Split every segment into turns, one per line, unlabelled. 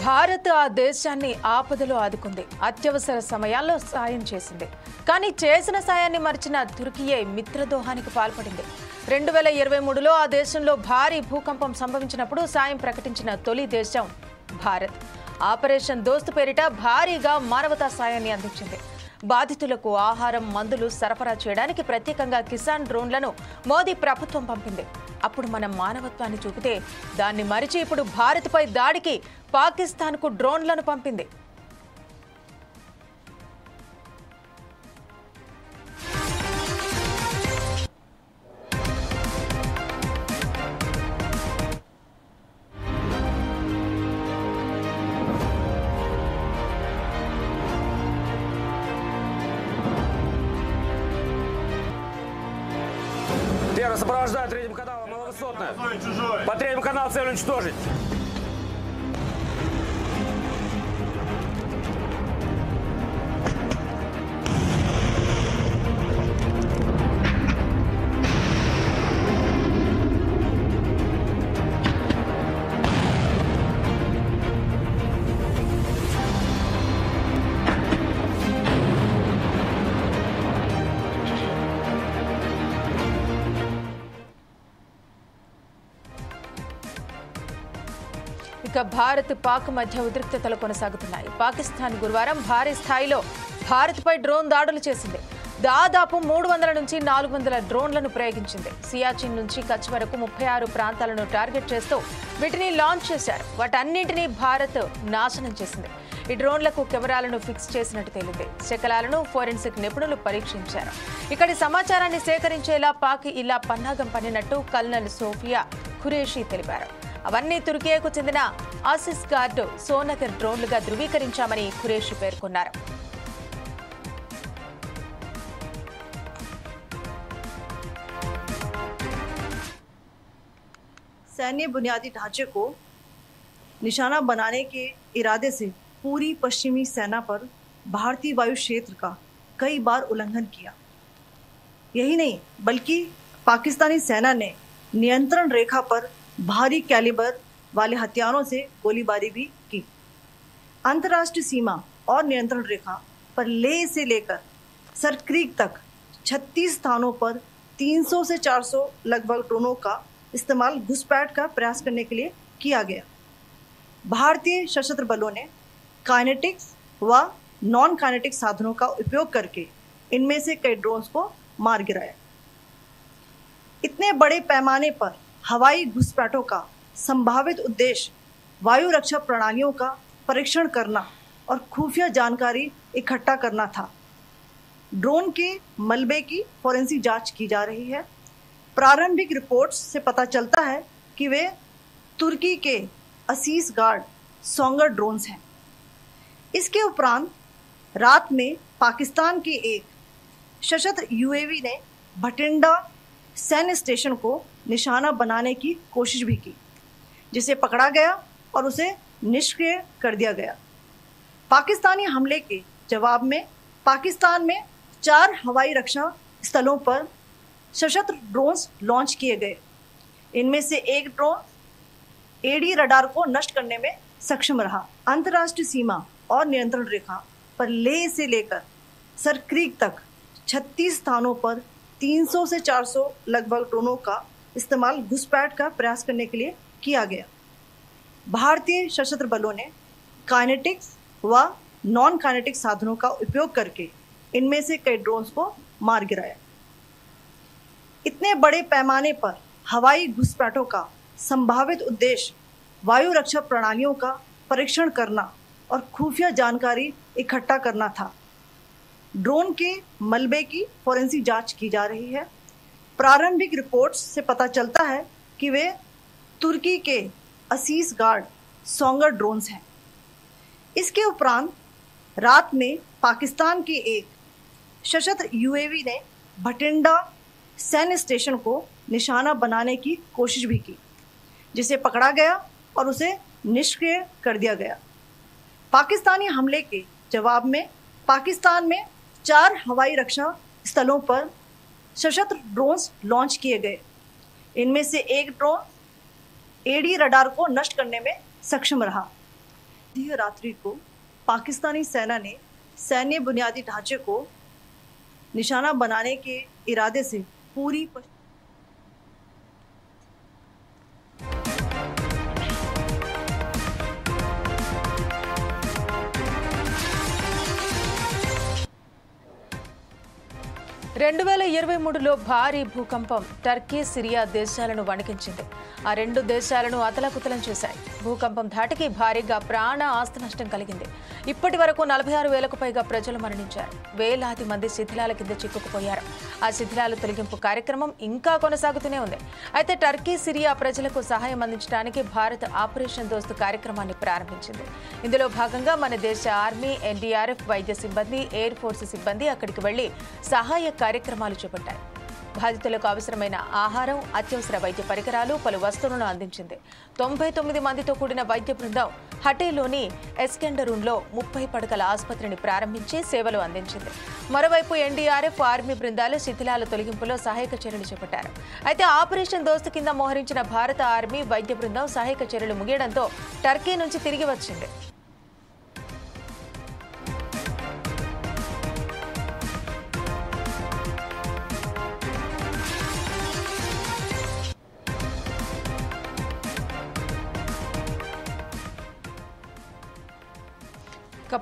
భారత్ ఆ దేశాన్ని ఆపదలో ఆదుకుంది. అత్యవసర సమయాల్లో సాయం చేసింది. కానీ చేసిన సాయాన్ని మరిచిన తుర్కియే మిత్రదోహానికి పాల్పడింది. 2023లో ఆ దేశంలో భారీ భూకంపం సంభవించినప్పుడు సాయం ప్రకటించిన తొలి దేశం భారత్. ఆపరేషన్ దోస్త్ పేరిట భారీగా మానవతా సాయాన్ని అందించింది. బాధితులకు ఆహారం, మందులు సరఫరా చేయడానికి ప్రత్యేకంగా కిసాన్ డ్రోన్లను మోదీ ప్రభుత్వం పంపింది. అప్పుడు మనం మానవత్వాన్ని చూపితే దాన్ని మరిచి ఇప్పుడు భారత్పై దాడికి పాకిస్తాన్కు డ్రోన్లను పంపింది.
Первый сопровождаю третьим каналом маловысотное. По третьему каналу цель уничтожить.
ఇక భారత్ పాక్ మధ్య ఉద్రిక్తతలు కొనసాగుతున్నాయి. పాకిస్తాన్ గురువారం భారీ స్థాయిలో భారత్పై డ్రోన్ దాడులు చేసింది. దాదాపు 300 నుంచి 400 డ్రోన్లను ప్రయోగించింది. సియాచిన్ నుంచి కచ్ వరకు 36 ప్రాంతాలను టార్గెట్ చేస్తూ వీటిని లాంచ్ చేశారు. వాటన్నింటినీ భారత్ నాశనం చేసింది. ఈ డ్రోన్లకు కెమెరాలను ఫిక్స్ చేసినట్టు తేలింది. శకలాలను ఫోరెన్సిక్ నిపుణులు పరీక్షించారు. ఇక్కడి సమాచారాన్ని సేకరించేలా పాక్ ఇలా పన్నాగం పన్నినట్టు కల్నల్ సోఫియా ఖురేషీ తెలిపారు. అవన్నీ తుర్కియాకు చెందిన ఆసిస్ గార్డ్ సోనగర్ డ్రోన్లుగా ధృవీకరించామని ఖురేషీ పేర్కొన్నారు.
सैन्य बुनियादी ढांचे को निशाना बनाने के इरादे से पूरी पश्चिमी सेना पर भारतीय वायु क्षेत्र का कई बार उल्लंघन किया। यही नहीं बल्कि पाकिस्तानी सेना ने नियंत्रण रेखा पर भारी कैलिबर वाले हथियारों से गोलीबारी भी की। अंतर्राष्ट्रीय सीमा और नियंत्रण रेखा पर लेह से लेकर सरक्रीक तक 36 स्थानों पर 300 से 400 लगभग ड्रोनों का इस्तेमाल घुसपैठ का प्रयास करने के लिए किया गया। भारतीय सशस्त्र बलों ने काइनेटिक्स व नॉन काइनेटिक साधनों का उपयोग करके इनमें से कई ड्रोन्स को मार गिराया। इतने बड़े पैमाने पर हवाई घुसपैठों का संभावित उद्देश्य वायु रक्षा प्रणालियों का परीक्षण करना और खुफिया जानकारी इकट्ठा करना था। ड्रोन के मलबे की फोरेंसिक जांच की जा रही है। प्रारंभिक रिपोर्ट्स से पता चलता है कि वे तुर्की के असीस गार्ड सोंगर ड्रोन्स हैं। इसके उपरांत रात में पाकिस्तान के एक सशस्त्र यूएवी ने भटिंडा सैन्य स्टेशन को निशाना बनाने की कोशिश भी की, जिसे पकड़ा गया और उसे निष्क्रिय कर दिया गया। पाकिस्तानी हमले के जवाब में पाकिस्तान में 4 हवाई रक्षा स्थलों पर सशस्त्र ड्रोन्स लॉन्च किए गए। इनमें से एक ड्रोन एडी रडार को नष्ट करने में सक्षम रहा। अंतर्राष्ट्रीय सीमा और नियंत्रण रेखा पर लेह से लेकर सरक्रीक तक 36 स्थानों पर 300 से 400 लगभग ड्रोनों का इस्तेमाल घुसपैठ का प्रयास करने के लिए किया गया। भारतीय सशस्त्र बलों ने काइनेटिक्स व नॉन काइनेटिक साधनों का उपयोग करके इनमें से कई ड्रोन्स को मार गिराया। इतने बड़े पैमाने पर हवाई घुसपैठों का संभावित उद्देश्य वायु रक्षा प्रणालियों का परीक्षण करना और खुफिया जानकारी इकट्ठा करना था। ड्रोन के मलबे की फोरेंसिक जांच की जा रही है। प्रारंभिक रिपोर्ट्स से पता चलता है कि वे तुर्की के असीस गार्ड सोंगर ड्रोन्स हैं। इसके उपरांत रात में पाकिस्तान के एक सशस्त्र यूएवी ने भटिंडा सैन्य स्टेशन को निशाना बनाने की कोशिश भी की, जिसे पकड़ा गया और उसे निष्क्रिय कर दिया गया। पाकिस्तानी हमले के जवाब में पाकिस्तान में 4 हवाई रक्षा स्थलों पर सशस्त्र ड्रोन्स लॉन्च किए गए। इनमें से एक ड्रोन एडी रडार को नष्ट करने में सक्षम रहा। मध्य रात्रि को पाकिस्तानी सेना ने सैन्य बुनियादी ढांचे को निशाना बनाने के इरादे से पूरी
2023లో భారీ భూకంపం టర్కీ, సిరియా దేశాలను వణికించింది. ఆ రెండు దేశాలను అతలాకుతలం చేశాయి. భూకంపం ధాటికి భారీగా ప్రాణ ఆస్తి నష్టం కలిగింది. ఇప్పటి వరకు 46,000కు పైగా ప్రజలు మరణించారు. వేలాది మంది శిథిలాల కింద చిక్కుకుపోయారు. ఆ శిథిలాల తొలగింపు కార్యక్రమం ఇంకా కొనసాగుతూనే ఉంది. అయితే టర్కీ, సిరియా ప్రజలకు సహాయం అందించడానికి భారత్ ఆపరేషన్ దోస్త్ కార్యక్రమాన్ని ప్రారంభించింది. ఇందులో భాగంగా మన దేశ ఆర్మీ, ఎన్డీఆర్ఎఫ్, వైద్య సిబ్బంది, ఎయిర్ ఫోర్స్ సిబ్బంది అక్కడికి వెళ్లి సహాయ కార్యక్రమాలు చేపట్టాయి. బాధితులకు అవసరమైన ఆహారం, అత్యవసర వైద్య పరికరాలు, పలు వస్తువులను అందించింది. 99 మందితో కూడిన వైద్య బృందం హటేలోని ఎస్కెండరూన్లో 30 పడకల ఆసుపత్రిని ప్రారంభించి సేవలు అందించింది. మరోవైపు ఎన్డీఆర్ఎఫ్, ఆర్మీ బృందాలు శిథిలాల తొలగింపులో సహాయక చర్యలు చేపట్టారు. అయితే ఆపరేషన్ దోస్త్ కింద మోహరించిన భారత ఆర్మీ వైద్య బృందం సహాయక చర్యలు ముగియడంతో టర్కీ నుంచి తిరిగి వచ్చింది.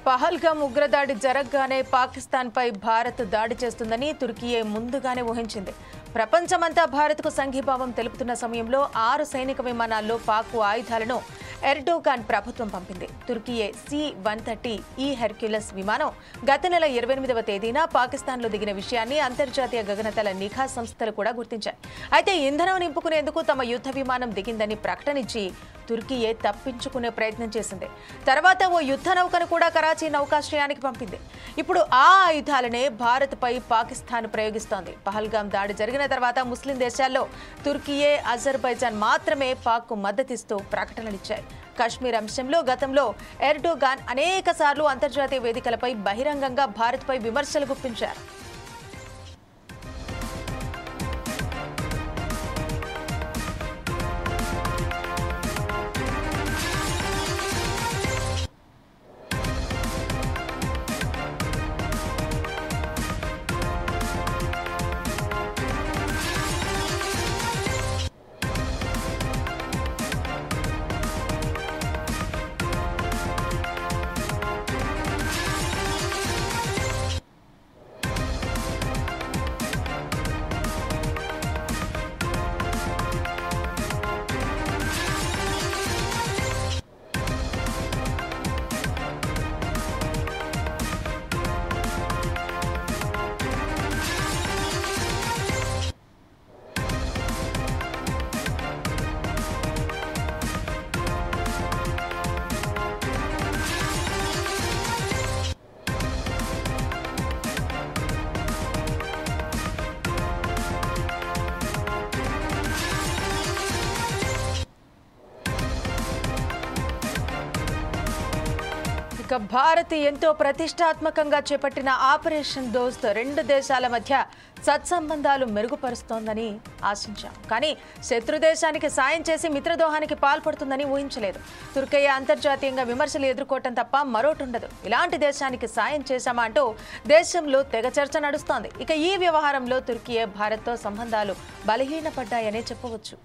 పహల్గామ్ ఉగ్రదాడి జరగగానే పాకిస్తాన్పై భారత్ దాడి చేస్తుందని తుర్కీయే ముందుగానే ఊహించింది. ప్రపంచమంతా భారత్కు సంఘీభావం తెలుపుతున్న సమయంలో 6 సైనిక విమానాల్లో పాక్ ఆయుధాలను ఎర్డోగాన్ ప్రభుత్వం పంపింది. తుర్కీయే C-130 హెర్క్యులస్ విమానం గత నెల 28వ తేదీన పాకిస్తాన్లో దిగిన విషయాన్ని అంతర్జాతీయ గగనతల నిఘా సంస్థలు కూడా గుర్తించాయి. అయితే ఇంధనం నింపుకునేందుకు తమ యుద్ధ విమానం దిగిందని ప్రకటనించి తుర్కీయే తప్పించుకునే ప్రయత్నం చేసింది. తర్వాత ఓ యుద్ధ నౌకను కూడా కరాచీ నౌకాశ్రయానికి పంపింది. ఇప్పుడు ఆ ఆయుధాలనే భారత్పై పాకిస్తాన్ ప్రయోగిస్తోంది. పహల్గామ్ దాడి జరిగిన తర్వాత ముస్లిం దేశాల్లో తుర్కీయే, అజర్బైజాన్ మాత్రమే పాక్కు మద్దతిస్తూ ప్రకటనలిచ్చాయి. కశ్మీర్ అంశంలో గతంలో ఎర్డోగాన్ అనేక సార్లు అంతర్జాతీయ వేదికలపై బహిరంగంగా భారత్పై విమర్శలు గుప్పించారు. భారత్ ఎంతో ప్రతిష్టాత్మకంగా చేపట్టిన ఆపరేషన్ దోస్త్ రెండు దేశాల మధ్య సత్సంబంధాలు మెరుగుపరుస్తోందని ఆశించాం. కానీ శత్రు దేశానికి సాయం చేసి మిత్రద్రోహానికి పాల్పడుతుందని ఊహించలేదు. తుర్కయ్య అంతర్జాతీయంగా విమర్శలు ఎదుర్కోవటం తప్ప మరోటుండదు. ఇలాంటి దేశానికి సాయం చేశామా అంటూ దేశంలో తెగ చర్చ నడుస్తోంది. ఇక ఈ వ్యవహారంలో తుర్కీయే భారత్తో సంబంధాలు బలహీనపడ్డాయనే చెప్పవచ్చు.